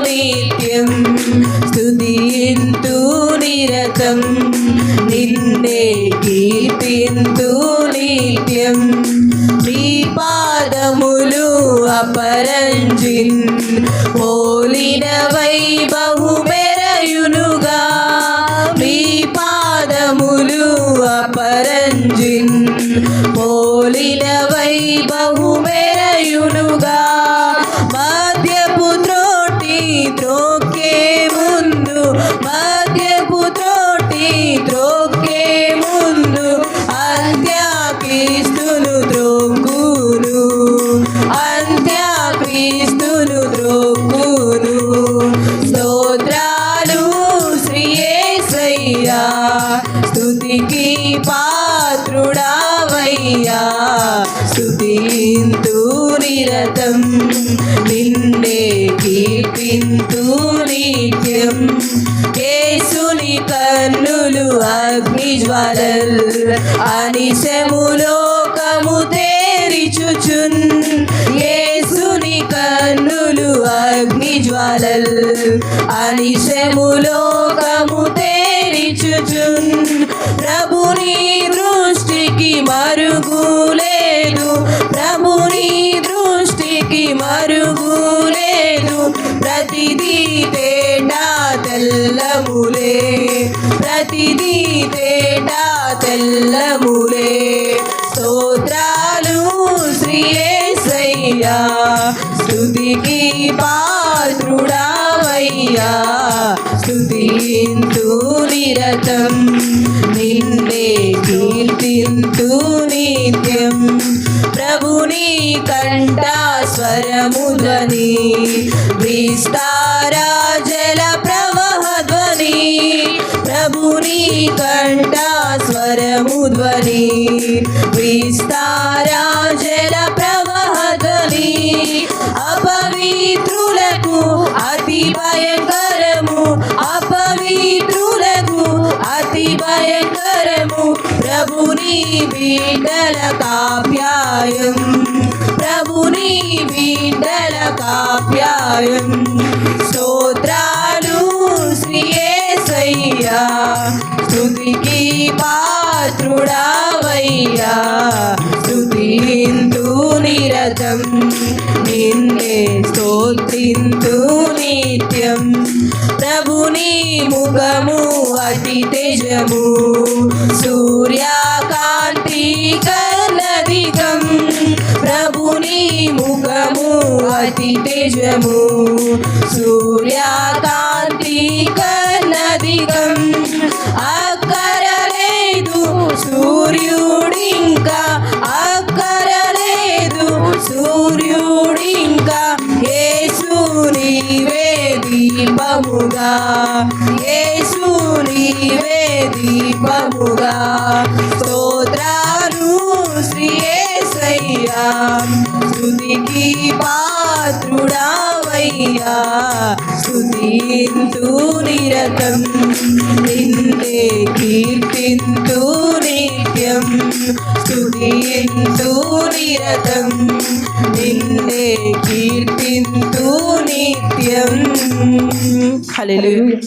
నిత్యం స్తుతింతు నిరతం నిన్నే కీర్తింతు నిత్యం నీ పాదములు అపరంజిన్ పోలినవై బహుమెరయునుగా నీ పాదములు అపరంజిన్ పోలినవై బహుమెరయునుగా మధ్యపు త్రోటి త్రోకే ముందు మధ్యపు త్రోటి త్రోకే ముందు అంత్యక్రీస్తును త్రోక్కును అంత్యక్రీస్తును త్రోక్కును స్తోత్రాలు శ్రీ యేసయ్యా స్తుతికి పాత్రుడావయ్యా స్తుతింతు నిరతం నిన్నే కీర్తింతు నిత్యం యేసుని కన్నులు అగ్నిజ్వాలల్ అనిశము లోకము తేరిచుచున్ యేసుని కన్నులు అగ్నిజ్వాలల్ అనిశము లోకము తేరిచుచున్ ప్రభుని దృష్టికి మరుగులేదు ప్రభుని దృష్టికి మరుగులేదు ప్రతిదీ తేటా తెల్లములే ప్రతిదీ తేటా తెల్లములే స్తోత్రాలు శ్రీ యేసయ్యా స్తుతికి పాత్రుడావయ్యా స్తుతింతు నిరతం నిన్నే కీర్తింతు నిత్యం ప్రభుని కంఠ స్వరము ధ్వని విస్తార జల ప్రవహ ధ్వని ప్రభుని కంఠ స్వరము ధ్వని విస్తార జల ప్రవహ ధ్వని అపవిత్రులకు అతి భయంకరము అపవిత్రులకు అతి భయంకరము ప్రభుని బిడ్డల కాప్యాయం ప్రభుని బిడ్డల కాప్యాయం స్తోత్రాలు శ్రీ యేసయ్యా స్తుతికి పాత్రుడావయ్యా స్తుతింతు నిరతం నిన్నే స్తోత్రింతు నిత్యం ప్రభుని ముఖము అతి తేజము సూర్యకాంతి కన్నదికం ప్రభుని ముఖము అతి తేజము సూర్యకాంతి కన్నదికం అక్కరలేదు సూర్యుడింకా అక్కరలేదు సూర్యుడింకా యేసు నీవే దీపముగా యేసు నీవే దీపముగా స్తోత్రాలు శ్రీ యేసయ్యా స్తుతికి పాత్రుడావయ్యా స్తుతింతు నిరతం నిన్నే కీర్తింతు నిత్యం స్తుతింతు నిరతం నిన్నే కీర్తింతు నిత్యం హల్లెలూయా.